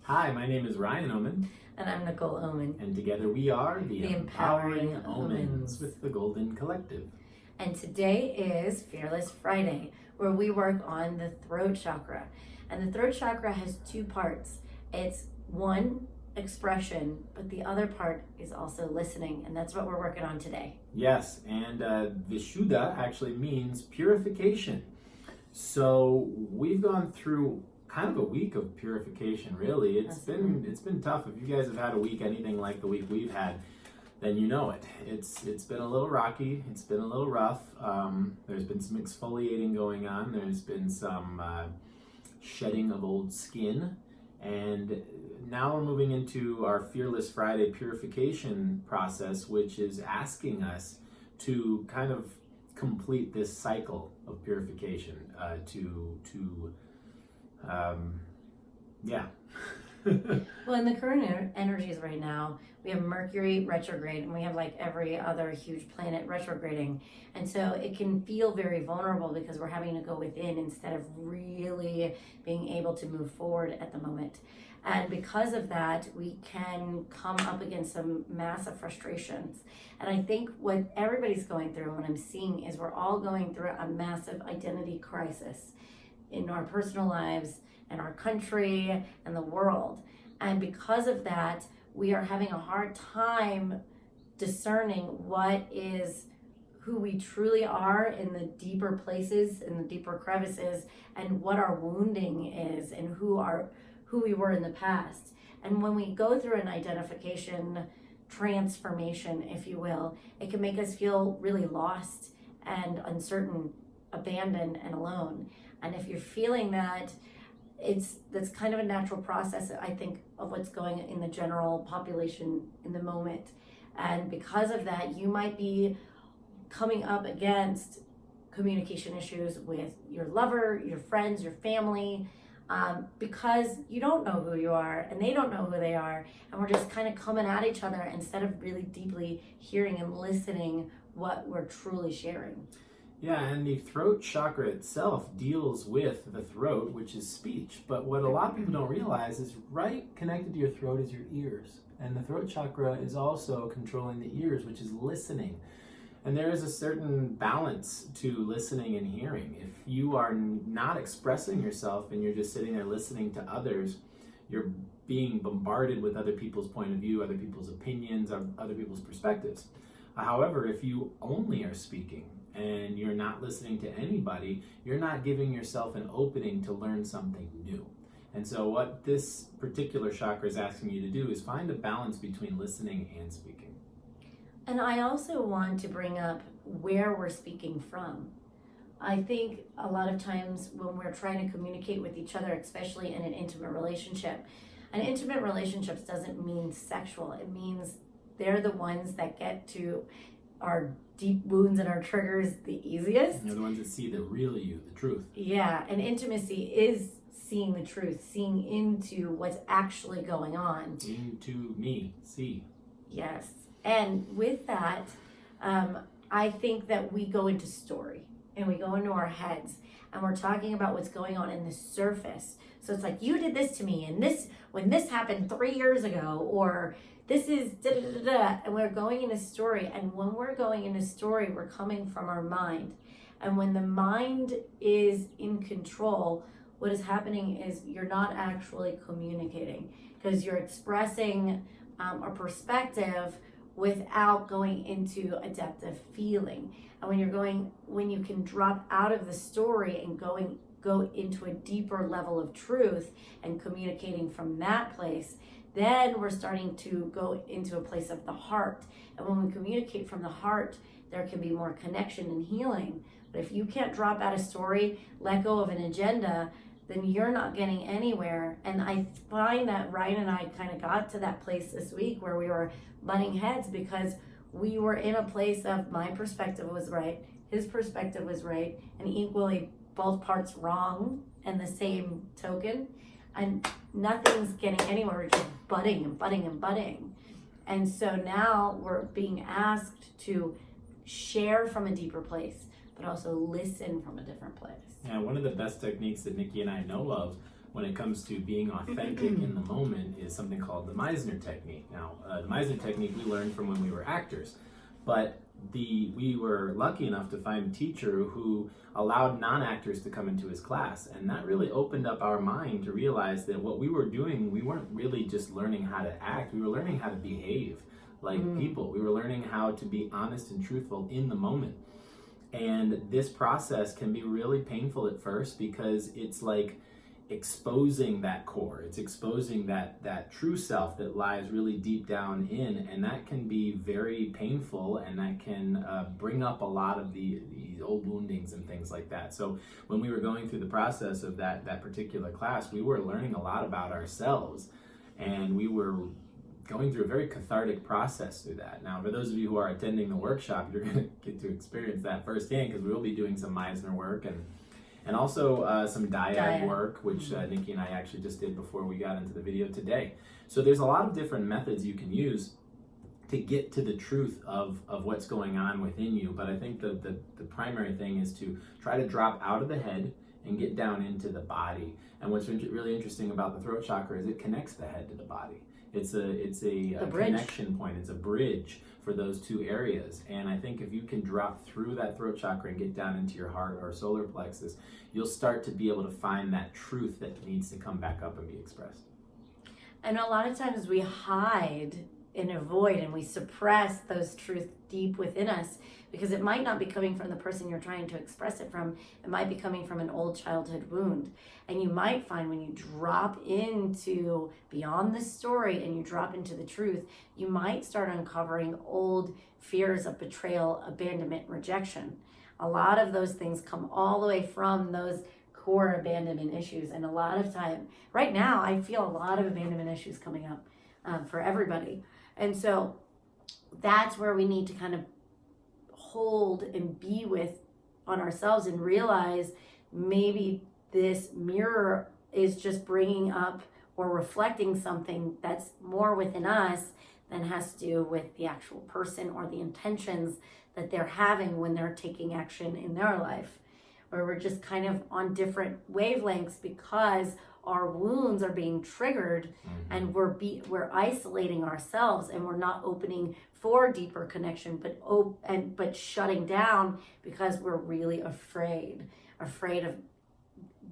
Hi, my name is Ryan Oman. And I'm Nicole Oman. And together we are the Empowering Omens with the Golden Collective. And today is Fearless Friday, where we work on the throat chakra. And the throat chakra has two parts. It's one, expression, but the other part is also listening. And that's what we're working on today. Yes, and Vishuddha actually means purification. So we've gone through kind of a week of purification, really. It's been tough. If you guys have had a week anything like the week we've had, then you know it. It's been a little rocky. It's been a little rough. There's been some exfoliating going on. There's been some shedding of old skin. And now we're moving into our Fearless Friday purification process, which is asking us to kind of complete this cycle of purification Well, in the current energies right now, we have Mercury retrograde, and we have like every other huge planet retrograding. And so it can feel very vulnerable because we're having to go within instead of really being able to move forward at the moment. And because of that, we can come up against some massive frustrations. And I think what everybody's going through, what I'm seeing, is we're all going through a massive identity crisis in our personal lives and our country and the world. And because of that, we are having a hard time discerning what is who we truly are in the deeper places, in the deeper crevices, and what our wounding is and who we were in the past. And when we go through an identification transformation, if you will, it can make us feel really lost and uncertain, abandoned and alone. And if you're feeling that, that's kind of a natural process, I think, of what's going in the general population in the moment. And because of that, you might be coming up against communication issues with your lover, your friends, your family, because you don't know who you are and they don't know who they are. And we're just kind of coming at each other instead of really deeply hearing and listening what we're truly sharing. Yeah, and the throat chakra itself deals with the throat, which is speech. But what a lot of people don't realize is right connected to your throat is your ears. And the throat chakra is also controlling the ears, which is listening. And there is a certain balance to listening and hearing. If you are not expressing yourself and you're just sitting there listening to others, you're being bombarded with other people's point of view, other people's opinions, other people's perspectives. However, if you only are speaking and you're not listening to anybody, you're not giving yourself an opening to learn something new. And so what this particular chakra is asking you to do is find a balance between listening and speaking. And I also want to bring up where we're speaking from. I think a lot of times when we're trying to communicate with each other, especially in an intimate relationship doesn't mean sexual. It means they're the ones that get to our deep wounds and our triggers the easiest. They're the ones that see the real you, the truth. Yeah, and intimacy is seeing the truth, seeing into what's actually going on. Into me, see. Yes. And with that, I think that we go into story and we go into our heads and we're talking about what's going on in the surface. So it's like, you did this to me, and when this happened 3 years ago, or this is da-da-da-da, and we're going in a story. And when we're going in a story, we're coming from our mind. And when the mind is in control, what is happening is you're not actually communicating because you're expressing a perspective without going into a depth of feeling. And when you can drop out of the story and go into a deeper level of truth and communicating from that place, then we're starting to go into a place of the heart. And when we communicate from the heart, there can be more connection and healing. But if you can't drop out a story, let go of an agenda, then you're not getting anywhere. And I find that Ryan and I kind of got to that place this week where we were butting heads because we were in a place of my perspective was right, his perspective was right, and equally both parts wrong in the same token. And nothing's getting anywhere. We're just butting and butting and butting. And so now we're being asked to share from a deeper place, but also listen from a different place. Yeah, one of the best techniques that Nikki and I know of when it comes to being authentic in the moment is something called the Meisner technique. Now, the Meisner technique we learned from when we were actors, but we were lucky enough to find a teacher who allowed non-actors to come into his class, and that really opened up our mind to realize that what we were doing, we weren't really just learning how to act, we were learning how to behave like people. We were learning how to be honest and truthful in the moment. And this process can be really painful at first because it's like exposing that core. It's exposing that true self that lies really deep down in, and that can be very painful, and that can bring up a lot of these old woundings and things like that. So when we were going through the process of that particular class, we were learning a lot about ourselves, and we were going through a very cathartic process through that. Now, for those of you who are attending the workshop, you're going to get to experience that firsthand, because we will be doing some Meisner work and also some dyad work, which Nikki and I actually just did before we got into the video today. So there's a lot of different methods you can use to get to the truth of what's going on within you. But I think the primary thing is to try to drop out of the head and get down into the body. And what's really interesting about the throat chakra is it connects the head to the body. It's a connection point. It's a bridge for those two areas. And I think if you can drop through that throat chakra and get down into your heart or solar plexus, you'll start to be able to find that truth that needs to come back up and be expressed. And a lot of times we hide and avoid and we suppress those truths deep within us because it might not be coming from the person you're trying to express it from. It might be coming from an old childhood wound. And you might find when you drop into beyond the story and you drop into the truth, you might start uncovering old fears of betrayal, abandonment, rejection. A lot of those things come all the way from those core abandonment issues. And a lot of time, right now, I feel a lot of abandonment issues coming up for everybody. And so that's where we need to kind of hold and be with on ourselves and realize maybe this mirror is just bringing up or reflecting something that's more within us than has to do with the actual person or the intentions that they're having when they're taking action in their life. Or we're just kind of on different wavelengths because our wounds are being triggered and we're isolating ourselves and we're not opening for deeper connection, but shutting down because we're really afraid of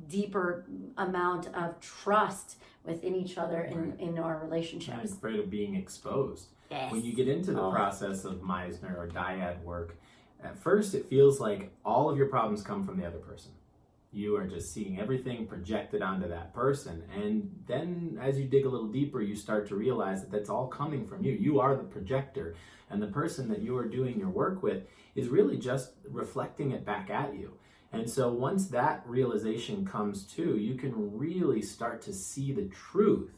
deeper amount of trust within each other in our relationships. I'm afraid of being exposed. Yes. When you get into the process of Meisner or dyad work, at first it feels like all of your problems come from the other person. You are just seeing everything projected onto that person. And then as you dig a little deeper, you start to realize that that's all coming from you. You are the projector. And the person that you are doing your work with is really just reflecting it back at you. And so once that realization comes to, you can really start to see the truth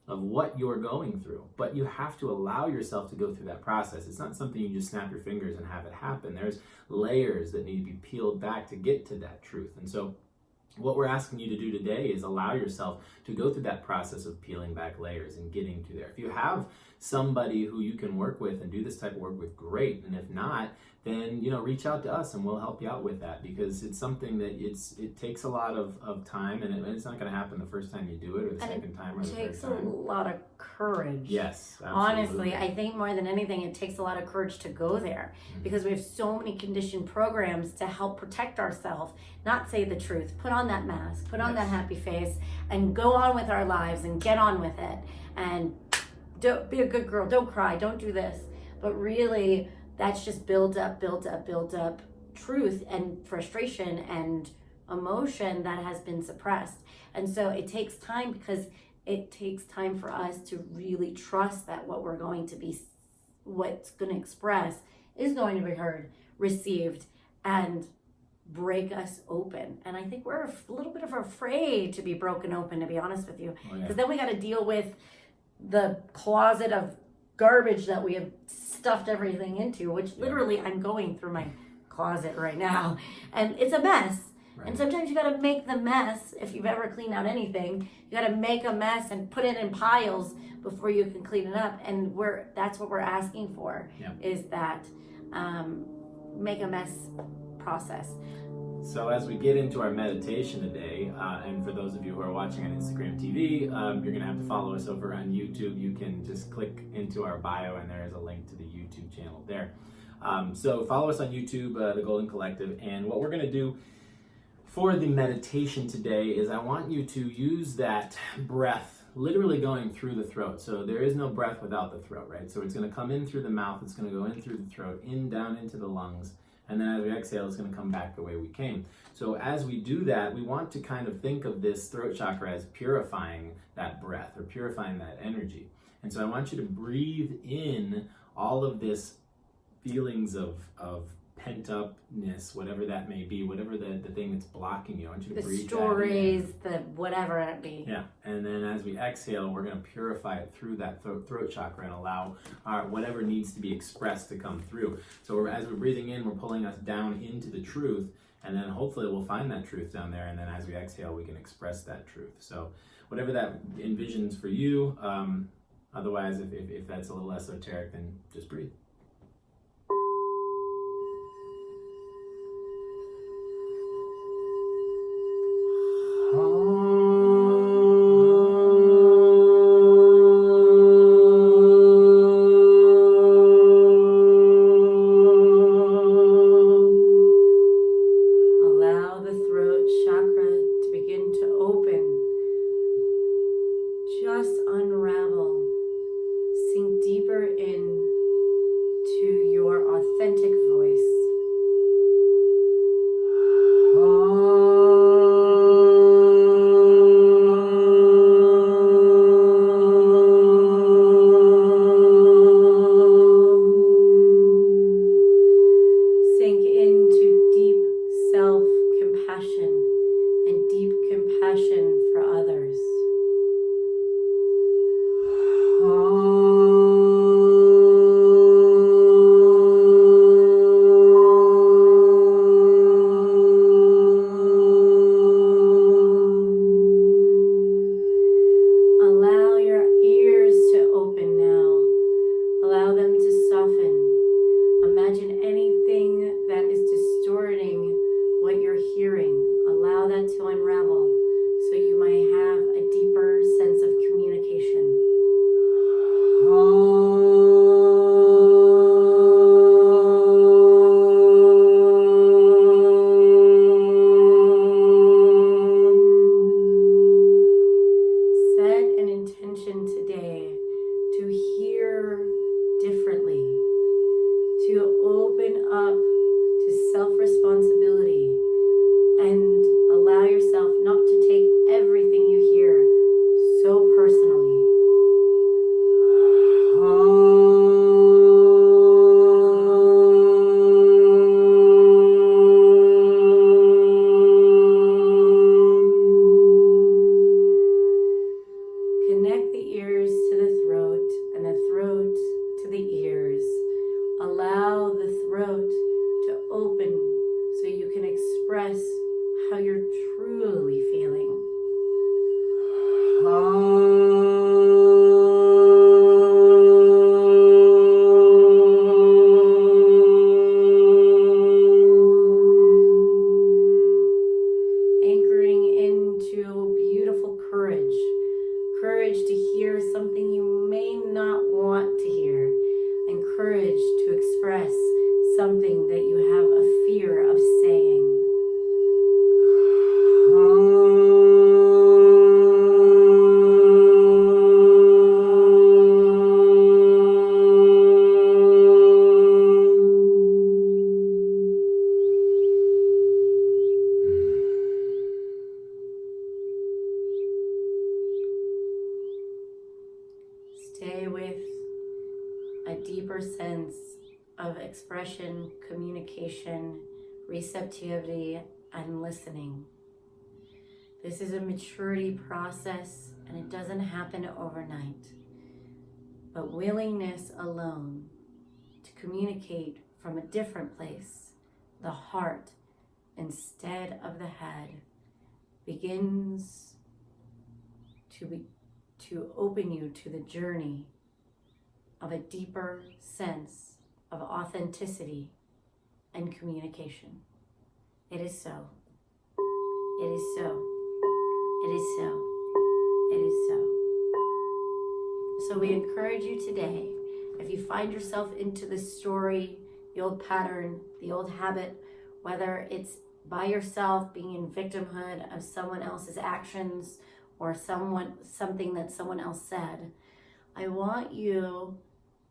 of what you're going through. But you have to allow yourself to go through that process. It's not something you just snap your fingers and have it happen. There's layers that need to be peeled back to get to that truth. And so what we're asking you to do today is allow yourself to go through that process of peeling back layers and getting to there. If you have somebody who you can work with and do this type of work with, great. And if not, then reach out to us and we'll help you out with that, because it's something that it takes a lot of time, and it's not going to happen the first time you do it or the second time or the third time. It takes a lot of courage. Yes, absolutely. Honestly, I think more than anything, it takes a lot of courage to go there because we have so many conditioned programs to help protect ourselves, not say the truth, put on that mask, put on that happy face, and go on with our lives and get on with it. And don't be a good girl, don't cry, don't do this. But really, that's just build up truth and frustration and emotion that has been suppressed. And so it takes time, because it takes time for us to really trust that what's going to express is going to be heard, received, and break us open. And I think we're a little bit afraid to be broken open, to be honest with you, because then we got to deal with the closet of garbage that we have stuffed everything into, which literally I'm going through my closet right now, and it's a mess. And sometimes you got to make the mess. If you've ever cleaned out anything, you got to make a mess and put it in piles before you can clean it up. And that's what we're asking for, is that make a mess process. So as we get into our meditation today, and for those of you who are watching on Instagram TV, you're going to have to follow us over on YouTube. You can just click into our bio and there is a link to the YouTube channel there. So follow us on YouTube, The Golden Collective, and what we're going to do for the meditation today is I want you to use that breath literally going through the throat. So there is no breath without the throat, right? So it's going to come in through the mouth, it's going to go in through the throat, in, down into the lungs, and then as we exhale, it's going to come back the way we came. So as we do that, we want to kind of think of this throat chakra as purifying that breath or purifying that energy. And so I want you to breathe in all of this feelings of pent-upness, whatever that may be, whatever the thing that's blocking you. I want you to breathe stories, the whatever it be. Yeah, and then as we exhale, we're going to purify it through that throat chakra and allow our whatever needs to be expressed to come through. So as we're breathing in, we're pulling us down into the truth, and then hopefully we'll find that truth down there, and then as we exhale, we can express that truth. So whatever that envisions for you, otherwise, if that's a little esoteric, then just breathe. Allow the throat chakra to begin to open. Just unravel. Sink deeper in to your authentic voice. Sink into deep self-compassion and deep compassion for others. Allow your ears to open now. Allow them to soften. Imagine anything that is distorting what you're hearing. Allow that to unravel so you might have a deeper sense of communication. Set an intention today to hear differently, to open up to self-responsibility and allow yourself not to take everything you hear so personally. Connect the ears to the throat and the throat to the ears. Allow the throat to open so you can express how you're truly feeling. Anchoring into beautiful courage. Courage to hear something you may not want to hear, and courage to express something that you have a fear of saying. Stay with a deeper sense of expression, communication, receptivity, and listening. This is a maturity process and it doesn't happen overnight. But willingness alone to communicate from a different place, the heart instead of the head, begins to open you to the journey of a deeper sense of authenticity and communication. It is so. It is so. It is so. It is so. So we encourage you today, if you find yourself into the story, the old pattern, the old habit, whether it's by yourself being in victimhood of someone else's actions or something that someone else said, I want you,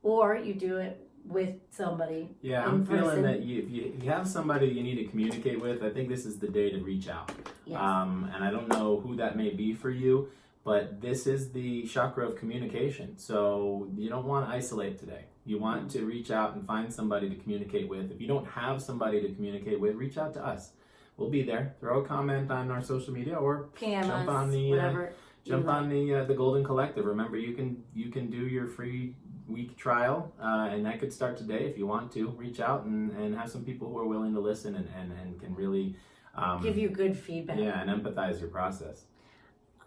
or you do it with somebody. Yeah, I'm feeling that if you have somebody you need to communicate with, I think this is the day to reach out. Yes. And I don't know who that may be for you, but this is the chakra of communication. So you don't want to isolate today. You want to reach out and find somebody to communicate with. If you don't have somebody to communicate with, reach out to us. We'll be there. Throw a comment on our social media or PM jump us, on the whatever. jump on the Golden Collective. Remember, you can do your free week trial, and that could start today if you want to. Reach out and have some people who are willing to listen and can really give you good feedback. Yeah, and empathize your process.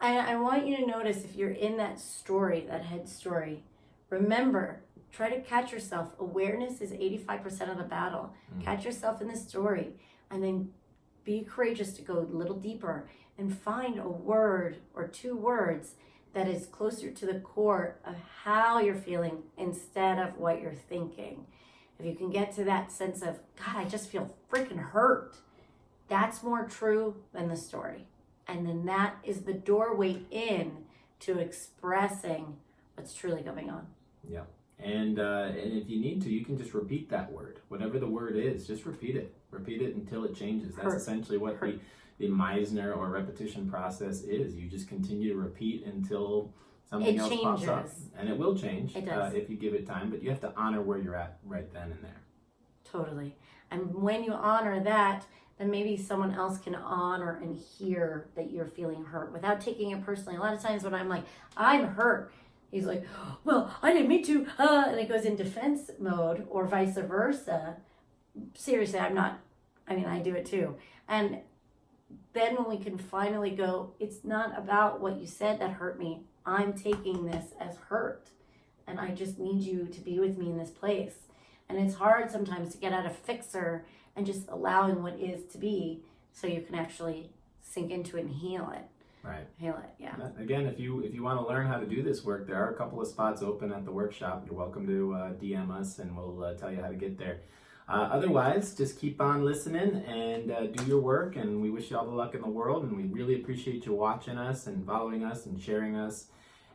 I want you to notice if you're in that story, that head story, remember, try to catch yourself. Awareness is 85% of the battle. Catch yourself in the story and then be courageous to go a little deeper and find a word or two words that is closer to the core of how you're feeling instead of what you're thinking. If you can get to that sense of, God, I just feel freaking hurt, that's more true than the story. And then that is the doorway in to expressing what's truly going on. Yeah. And if you need to, you can just repeat that word. Whatever the word is, just repeat it. Repeat it until it changes. That's essentially what the Meisner or repetition process is. You just continue to repeat until something else pops up. And it will change if you give it time, but you have to honor where you're at right then and there. Totally. And when you honor that, then maybe someone else can honor and hear that you're feeling hurt without taking it personally. A lot of times when I'm like, I'm hurt, he's like, well, I didn't mean to, and it goes in defense mode or vice versa. Seriously, I do it too. And then when we can finally go, it's not about what you said that hurt me. I'm taking this as hurt. And I just need you to be with me in this place. And it's hard sometimes to get out of fixer and just allowing what is to be so you can actually sink into it and heal it. Right. Heal it, yeah. Again, if you want to learn how to do this work, there are a couple of spots open at the workshop. You're welcome to DM us and we'll tell you how to get there. Otherwise, just keep on listening and do your work, and we wish you all the luck in the world, and we really appreciate you watching us and following us and sharing us.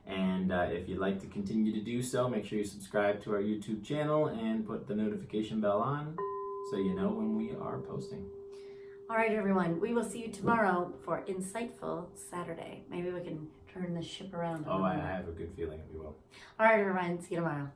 And if you'd like to continue to do so, make sure you subscribe to our YouTube channel and put the notification bell on so you know when we are posting. All right, everyone. We will see you tomorrow for Insightful Saturday. Maybe we can turn the ship around. I have a good feeling we will. All right, everyone. See you tomorrow.